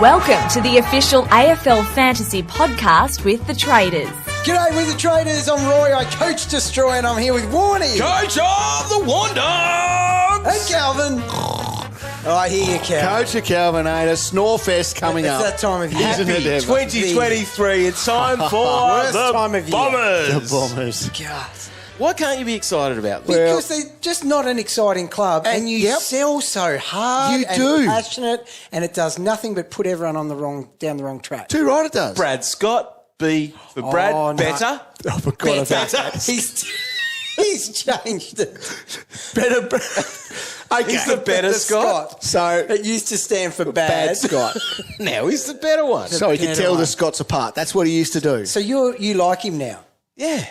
Welcome to the official AFL Fantasy podcast with the Traders. G'day with the Traders, I'm Roy, I coach Destroy and I'm here with Warnie. Coach of the Wandogs! Hey Calvin. Oh, I hear you, Calvin. Coach of Calvinator, Snorefest coming up. It's that time of year. Isn't it ever? 2023, it's time for Worst the time of year. Bombers. The Bombers. God. Why can't you be excited about this? Because they're just not an exciting club and you Yep. sell so hard You and do. passionate and it does nothing but put everyone on down the wrong track. Too right it does. Brad Scott, B for Brad, Oh, no. better. I forgot about that. He's changed it. Better. Okay. He's the better Scott. So, It used to stand for bad. bad Scott. Now he's the better one. So he could better tell one. the Scots apart. That's what he used to do. So you like him now? Yeah.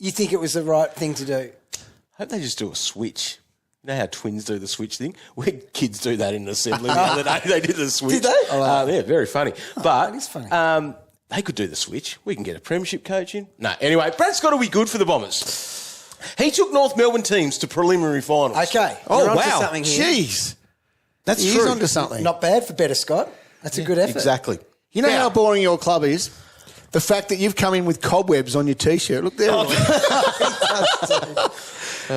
You think it was the right thing to do? I hope they just do a switch. You know how twins do the switch thing? We had kids do that in an assembly the other day. They did the switch. Did they? Yeah, very funny. But that is funny. they could do the switch. We can get a premiership coach in. No, anyway, Brad Scott will be good for the Bombers. He took North Melbourne teams to preliminary finals. Okay. Oh, You're onto wow. something here. Jeez. That's He true. is onto something. Not bad for better Scott. That's a good effort. Exactly. You know Now- how boring your club is? The fact that you've come in with cobwebs on your T-shirt. Look there.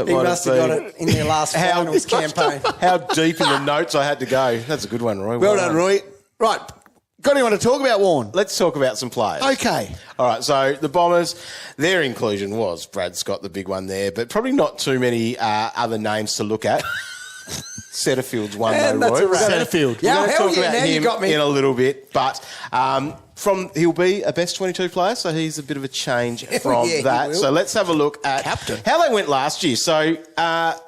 He must have got it in their last finals campaign. How deep in the notes I had to go. That's a good one, Roy. Well done, Roy. Right. Got anyone to talk about, Warren? Let's talk about some players. Okay. All right, so the Bombers, their inclusion was Brad Scott, the big one there, but probably not too many other names to look at. Setterfield's one, And though, that's Roy. a wrap. Setterfield. Yeah, We're gonna hell talk yeah, about now you him got me. in a little bit, but he'll be a best 22 player, so he's a bit of a change from yeah, he that. will. So let's have a look at Captain. how they went last year. So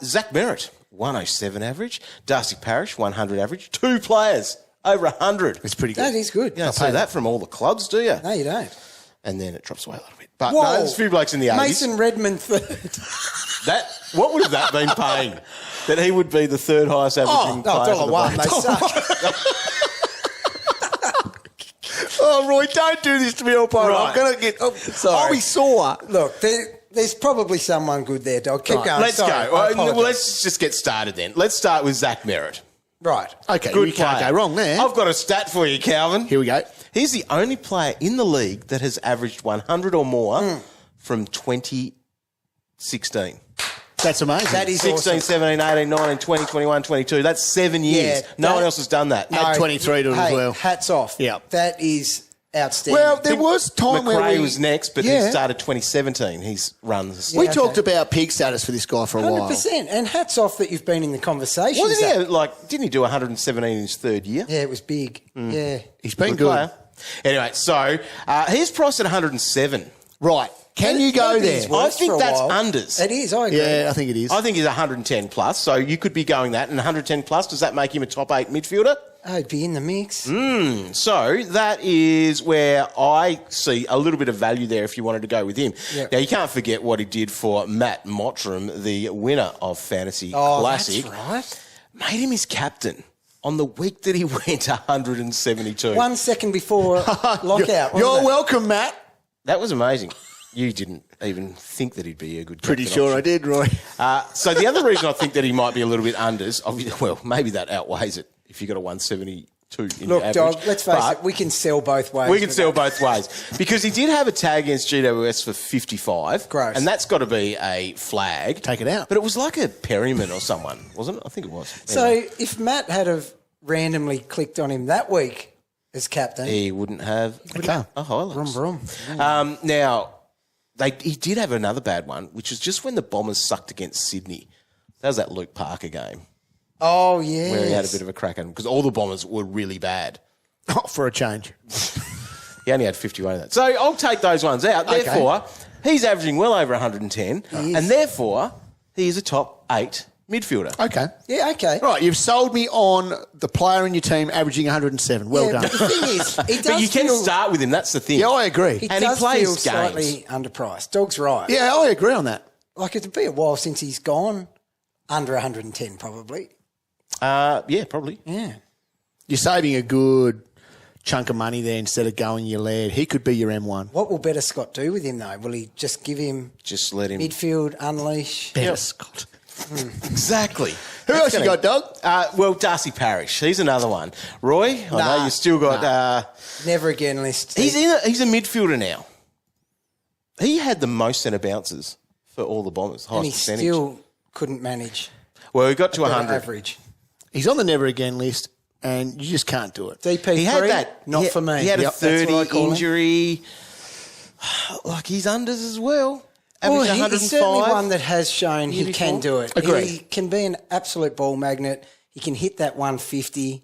Zach Merritt, 107 average, Darcy Parish, 100 average, two players over 100. It's pretty good. That is good. You don't say that from all the clubs, do you? No, you don't. And then it drops away a little bit. But Whoa. no, there's a few blokes in the 80s. Mason Redmond third. What would have that been paying? That he would be the third highest averaging player for the $1. They Bombers. suck. Oh, Roy, don't do this to me, old pal. Right. I'm going to get... Oh, Sorry. I'll be sore. Look, there's probably someone good there, dog. Keep going. Let's Sorry, go. I Well, apologise. let's just get started then. Let's start with Zach Merritt. Right. Okay, Good you can't player. go wrong there. I've got a stat for you, Calvin. Here we go. He's the only player in the league that has averaged 100 or more from 2016. That's amazing. That is 16, awesome. 17, 18, 19, 20, 21, 22. That's 7 years. Yeah, no that- one else has done that. Add 23 to it as hey, well. hats off. Yeah. That is outstanding. Well, there was time where McRae we... was next, but Yeah. he started 2017. He's runs. We Yeah, talked okay. about peak status for this guy for a while. 100%. And hats off that you've been in the conversation. Wasn't he didn't he do 117 in his third year? Yeah, it was big. Yeah. He's been good. Player. Anyway, so he's priced at 107. Right. Can you go Maybe there? he's worse I think for a that's while. unders. It is, I agree. Yeah, I think it is. I think he's 110 plus, so you could be going that. And 110 plus, does that make him a top 8 midfielder? I'd be in the mix. So that is where I see a little bit of value there if you wanted to go with him. Yep. Now, you can't forget what he did for Matt Mottram, the winner of Fantasy Classic. That's right. Made him his captain on the week that he went 172. 1 second before lockout. You're wasn't it? welcome, Matt. That was amazing. You didn't even think that he'd be a good Pretty captain sure option. I did, Roy. So the other reason I think that he might be a little bit unders, well, maybe that outweighs it if you got a 172 in your Look, average. dog, let's face But it, we can sell both ways. we can with sell that. both ways. Because he did have a tag against GWS for 55. Gross. And that's got to be a flag. Take it out. But it was like a Perryman or someone, wasn't it? I think it was. So Anyway, if Matt had have randomly clicked on him that week as captain, he wouldn't have a Highlands. brum. Now, he did have another bad one, which was just when the Bombers sucked against Sydney. That was that Luke Parker game Oh, yeah. where he had a bit of a crack at him because all the Bombers were really bad. Oh, for a change. He only had 51 of that. So I'll take those ones out. Okay. Therefore, he's averaging well over 110, He is. and therefore, he is a top 8 midfielder. Okay. Yeah, okay. Right, you've sold me on the player in your team averaging 107. Well Yeah, done. but the thing is, he does But you can feel, start with him. That's the thing. Yeah, I agree. he and he does plays feel games. slightly underpriced. Dog's right. Yeah, I agree on that. Like, it'd be a while since he's gone under 110, probably. Yeah, probably. Yeah. You're saving a good chunk of money there instead of going your lead. He could be your M1. What will Better Scott do with him, though? Will he just give him Just let him. midfield, unleash? Better Scott. Exactly. Who else you got, Dog? Well, Darcy Parish. He's another one. Roy, I know you still got... Never again list. He's a midfielder now. He had the most centre bounces for all the Bombers, highest And he percentage. still couldn't manage. Well, he got to better 100. average. He's on the never again list, and you just can't do it. DP3, He had that. not for me. He had a Yep, that's what I 30 call him. injury. Like, he's unders as well. Well, Averaged he's certainly 105. one that has shown he can do it. Agreed. He can be an absolute ball magnet. He can hit that 150.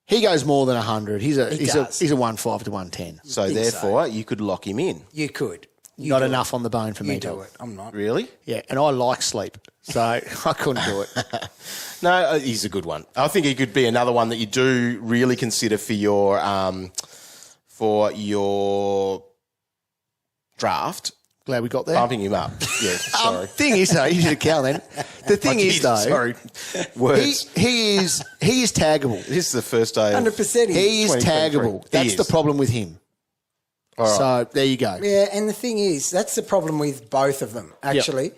He goes more than 100. He's a does. 1.5 to 110. So, think therefore, you could lock him in. You could. You Not do enough on the bone for it. me, You do Dog. it. I'm not. Really? Yeah, and I like sleep, so I couldn't do it. No, he's a good one. I think he could be another one that you do really consider for your draft. Glad we got there. Bumping him up. Yeah, sorry. Thing is, though, you should account then. The thing is, though, Sorry. Words. he is taggable. This is the first day of... 100% He is 2023. taggable. He That's the is. problem with him. All right. So there you go. Yeah, and the thing is, that's the problem with both of them, actually.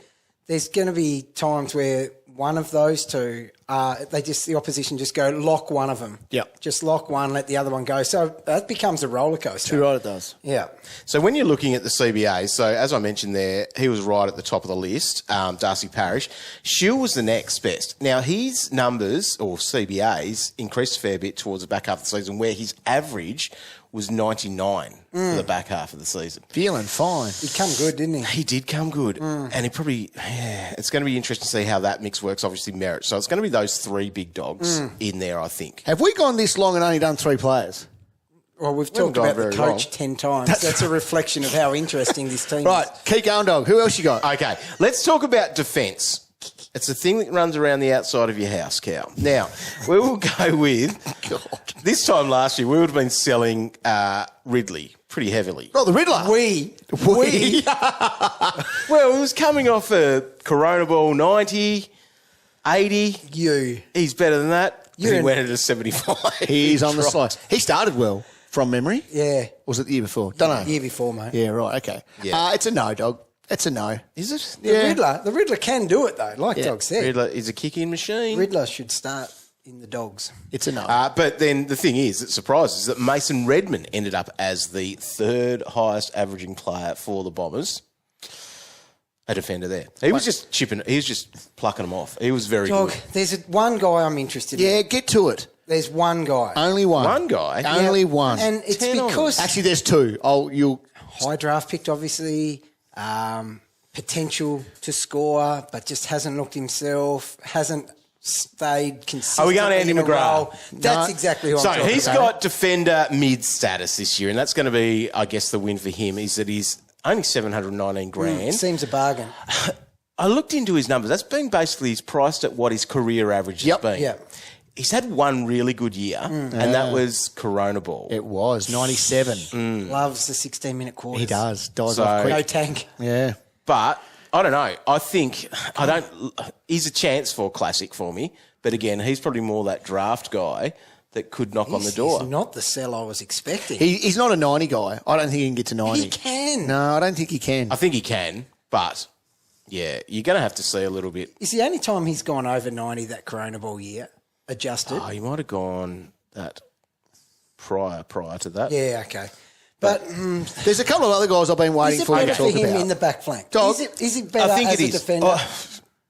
There's going to be times where one of those two, the opposition just go, lock one of them. Yep. Just lock one, let the other one go. So that becomes a roller coaster. Too right it does. Yeah. So when you're looking at the CBA, so as I mentioned there, he was right at the top of the list, Darcy Parish. Shield was the next best. Now, his numbers, or CBAs, increased a fair bit towards the back half of the season, where his average was 99 for the back half of the season. Feeling fine. He come good, didn't he? He did come good. And he probably, it's going to be interesting to see how that mix works, obviously merit. So it's going to be those three big dogs in there, I think. Have we gone this long and only done 3 players? Well, we've haven't talked about gone the very coach long. 10 times. That's a reflection of how interesting this team Right, is. keep going, Dog. Who else you got? Okay, let's talk about defence. It's a thing that runs around the outside of your house, Cal. Now, we will go with, this time last year, we would have been selling Ridley pretty heavily. Oh, the Riddler. We. Well, he was coming off a Corona Ball 90, 80. You. He's better than that. You're He an- went at a 75. He's on the Right. slice. He started well, from memory. Yeah. Or was it the year before? Don't know. Year before, mate. Yeah, right, okay. Yeah. It's a no, Dog. It's a no. Is it? The Riddler can do it, though, like Yeah. Dog said. Riddler is a kicking machine. Riddler should start in the dogs. It's a no. But then the thing is, that surprises that Mason Redman ended up as the third highest averaging player for the Bombers. A defender there. He was just chipping, he was just plucking them off. He was very Dog, good. there's one guy I'm interested in. yeah, get to it. There's one guy. Only one. One guy? Only one. And it's 10 on because Actually, there's 2. high draft picked, obviously, potential to score, but just hasn't looked himself, hasn't stayed consistent. Are we going Andy in a McGrath? role. That's No. exactly what So I'm talking he's about. got defender mid status this year, and that's going to be, I guess, the win for him, is that he's only 719 grand. Seems a bargain. I looked into his numbers. That's been basically, he's priced at what his career average Yep. has been. Yep. He's had one really good year, and that was Corona Ball. It was 97. Loves the 16-minute quarters. He does. Dies So- off quick. No tank. Yeah. But I don't know. I think he's a chance for classic for me. But again, he's probably more that draft guy that could knock on the door. He's not the sell I was expecting. He's not a 90 guy. I don't think he can get to 90. He can. No, I don't think he can. I think he can, but yeah, you're going to have to see a little bit. It's the only time he's gone over 90 that Corona Ball year, adjusted. Oh, you might have gone that prior to that. Yeah, okay. But There's a couple of other guys I've been waiting is it for you better to for talk him about. in the back flank? Dog, Is it better I think as it a is. defender?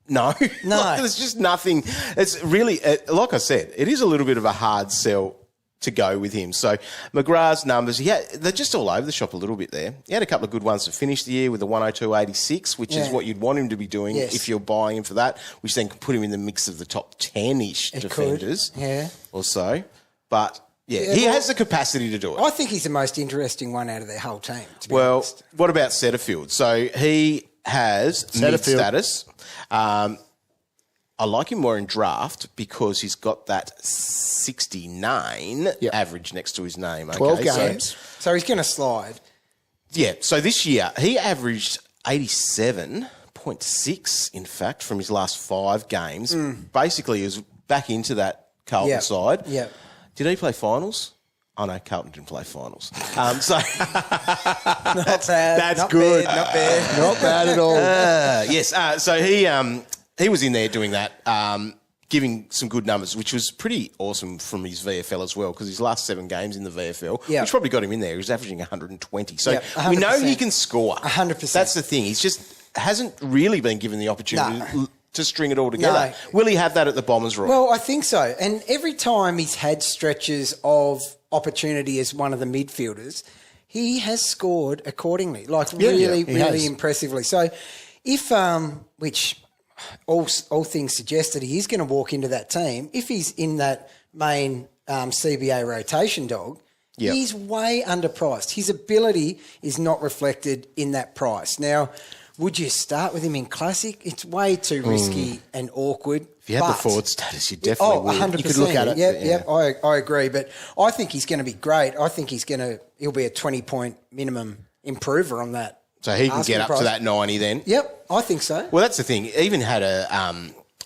No. No. Like, there's just nothing. It's really, like I said, it is a little bit of a hard sell to go with him. So McGrath's numbers, they're just all over the shop a little bit there. He had a couple of good ones to finish the year with a 102.86, which is Yeah. what you'd want him to be doing Yes. if you're buying him for that, which then could put him in the mix of the top 10-ish It could, defenders yeah. or so. But, Yeah, he well- has the capacity to do it. I think he's the most interesting one out of their whole team, to be Well, honest. what about Setterfield? So he has mid Setterfield. status. I like him more in draft because he's got that 69 Yep. average next to his name. Okay? 12 So- games. So he's going to slide. yeah. So this year he averaged 87.6, in fact, from his last 5 games. Basically, he was back into that Carlton Yep. side. Yep. Did he play finals? Oh, no, Carlton didn't play finals. So Not bad. That's not good. Bad, not bad. Not bad at all. yes. So he was in there doing that giving some good numbers, which was pretty awesome from his VFL as well, because his last 7 games in the VFL, which probably got him in there, he was averaging 120. So we know he can score. 100%. That's the thing. He's just hasn't really been given the opportunity to string it all together. No. Will he have that at the Bombers, Roy? Well, I think so. And every time he's had stretches of opportunity as one of the midfielders, he has scored accordingly, like really impressively. So if, which all things suggest that he is going to walk into that team, if he's in that main CBA rotation dog, he's way underpriced. His ability is not reflected in that price. Now, would you start with him in Classic? It's way too risky and awkward. If you had the forward status, you definitely would. 100%. You could look at it. Yep, I agree. But I think he's going to be great. I think he'll be a 20-point minimum improver on that. So he can get up to that 90 then? Yep, I think so. Well, that's the thing. He even had a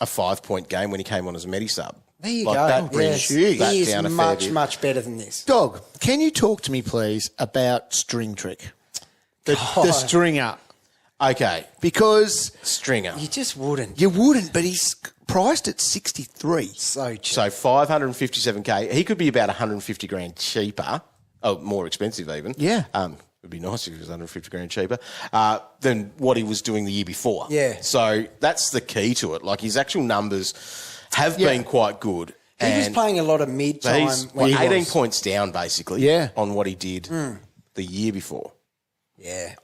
5-point game when he came on as a medi-sub. There you go. That brings that he is down a much better than this. Dog, can you talk to me, please, about String Trick? The stringer. Okay. Because Stringer. You just wouldn't. You wouldn't, but he's priced at 63. So cheap. So 557K. He could be about 150 grand cheaper. Oh, more expensive even. Yeah. It'd be nice if he was 150 grand cheaper than what he was doing the year before. Yeah. So that's the key to it. Like his actual numbers have been quite good. He was playing a lot of mid-time. He's 18 points down basically on what he did the year before. Yeah.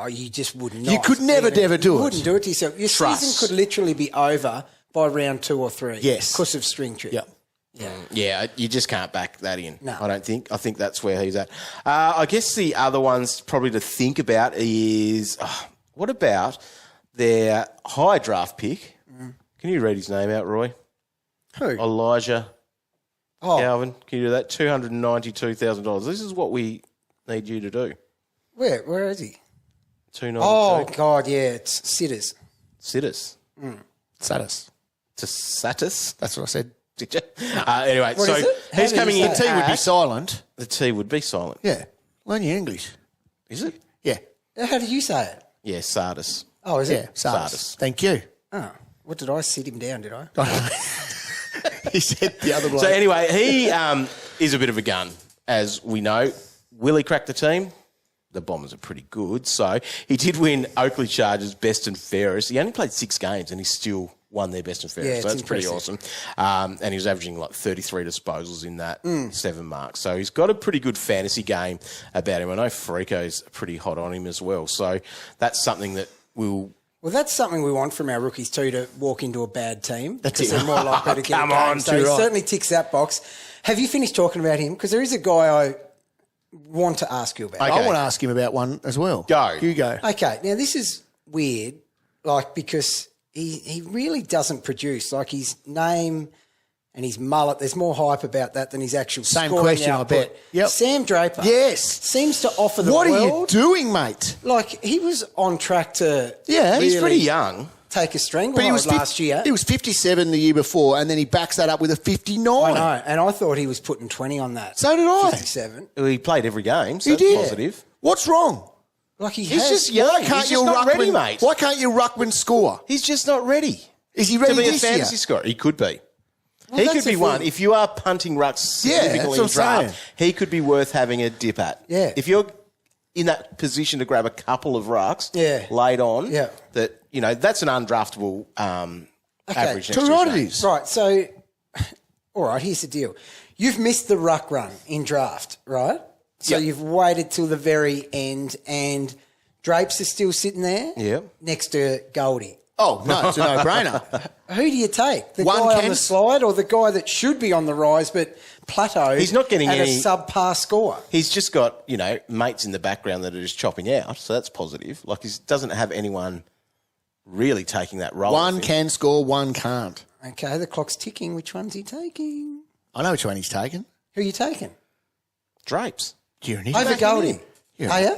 You just would not. You could never do it. You wouldn't do it to yourself. Your season could literally be over by round 2 or 3. Yes. Because of String Trick. Yep. Yeah, you just can't back that in. No. I don't think. I think that's where he's at. I guess the other ones probably to think about is what about their high draft pick? Can you read his name out, Roy? Who? Elijah Calvin. Can you do that? $292,000. This is what we need you to do. Where is he? 292. Oh, God, yeah. It's Sitters. Sitters. Satis. To Satis. That's what I said. Did you? Anyway, What so is it? How he's do you coming say in. it? T would be silent. The T would be silent. Yeah. Learn your English. Is it? Yeah. How did you say it? Yeah, Sardis. Oh, is Yeah. it? Sardis. Thank you. Oh, what did I sit him down, did I? He said the other bloke. So anyway, he is a bit of a gun, as we know. Will he crack the team? The Bombers are pretty good. So he did win Oakley Chargers best and fairest. He only played 6 games and he still won their best and fairest. Yeah, so that's impressive. pretty awesome. And he was averaging like 33 disposals in that 7 marks. So he's got a pretty good fantasy game about him. I know Frico's pretty hot on him as well. So that's something that will... Well, that's something we want from our rookies too, to walk into a bad team. That's because it. they're more likely to get Come a game. on, So he too right. certainly ticks that box. Have you finished talking about him? Because there is a guy I want to ask you about. Okay. I want to ask him about one as well. Go. You go. Okay, now this is weird, like, because he really doesn't produce. Like, his name and his mullet, there's more hype about that than his actual Same scoring question, output. I bet. Yep. Sam Draper. Yes. Seems to offer the What world. are you doing, mate? Like, he was on track to Yeah. He's really pretty young. take a stranglehold last year. He was 57 the year before, and then he backs that up with a 59. I know, and I thought he was putting 20 on that. So did I. 57. He played every game, so He that's did. positive. What's wrong? Like, he He's has. just young. Why can't He's you just not ready, mate. Why can't you ruckman score? He's just not ready. Is he ready to be a this year? fantasy scorer? He could be. Well, he that's could be the one. thing. If you are punting rucks Yeah, significantly in that's what I'm draft, saying. he could be worth having a dip at. Yeah. If you're in that position to grab a couple of rucks laid on, that, you know, that's an undraftable average. Too right it is. Right, so, all right, here's the deal. You've missed the ruck run in draft, right? So Yep. you've waited till the very end, and Drapes is still sitting there next to Goldie. Oh, no, it's a no-brainer. Who do you take? The One guy on can- the slide or the guy that should be on the rise but plateaued He's not getting at any- a subpar score? He's just got, you know, mates in the background that are just chopping out, so that's positive. Like, he doesn't have anyone really taking that role. One can score, one can't. Okay, the clock's ticking. Which one's he taking? I know which one he's taken. Who are you taking? Drapes. You're an Over idiot. Goldie. Yeah. Are you?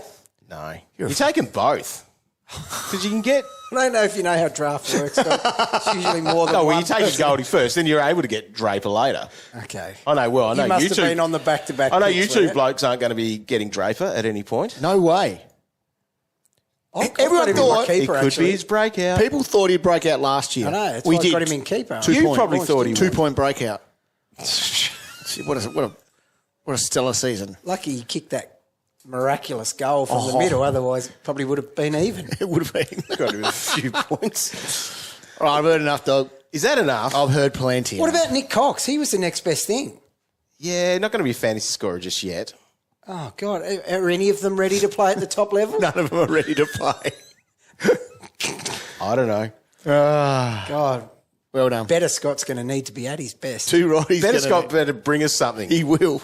No. You're taking both. Because you can get... I don't know if you know how draft works, but it's usually more than Oh, well, one you take person. Goldie first, then you're able to get Draper later. Okay. I know, well, I know You must you have two... been on the back-to-back I know picks, you two weren't you? blokes aren't going to be getting Draper at any point. No way. Everyone got him in my thought It keeper, could actually. be his breakout. People thought he'd break out last year. I know. That's we why I did. got him in keeper. You probably thought he would. 2-point breakout. See, what a stellar season. Lucky he kicked that miraculous goal from the middle. Otherwise, it probably would have been even. It would have been. Got him with a few points. All right, I've heard enough, dog. Is that enough? I've heard plenty. What about Nick Cox? He was the next best thing. Yeah, not going to be a fantasy scorer just yet. Oh, God. Are any of them ready to play at the top level? None of them are ready to play. I don't know. God. Well done. Better Scott's going to need to be at his best. Too right. Better Scott better bring us something. He will.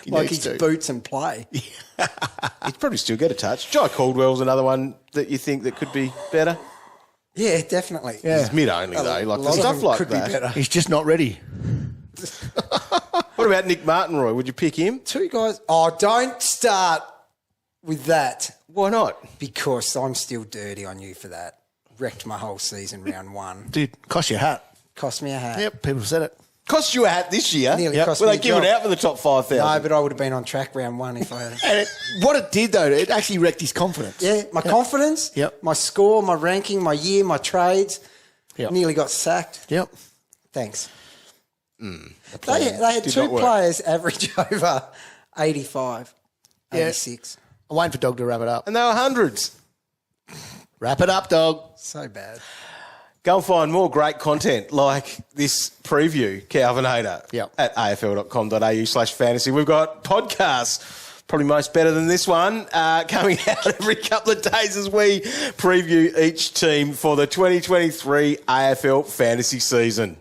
He like needs his to. boots and play. He'd probably still get a touch. Jai Caldwell's another one that you think that could be better. Yeah, definitely. Yeah. He's mid only though. Like lot the of stuff them like could that. be better. He's just not ready. What about Nick Martinroy? Would you pick him? Two guys. Oh, don't start with that Why not? because I'm still dirty on you for that. Wrecked my whole season round one. Dude, cost you a hat. Cost me a hat. Yep, people said it. Cost you a hat this year. Nearly cost Were me they a giving job. out for the top 5,000? No, but I would have been on track round one if I had. And what it did, though, it actually wrecked his confidence. Yeah, my confidence, Yep. my score, my ranking, my year, my trades. Yep. Nearly got sacked. Yep. Thanks. plan They had did two not work. players average over 85, 86. I'm waiting for Dog to wrap it up. And they were hundreds. Wrap it up, Dog. So bad. Go and find more great content like this preview, Calvinator, Yep. at afl.com.au/fantasy. We've got podcasts, probably most better than this one, coming out every couple of days as we preview each team for the 2023 AFL fantasy season.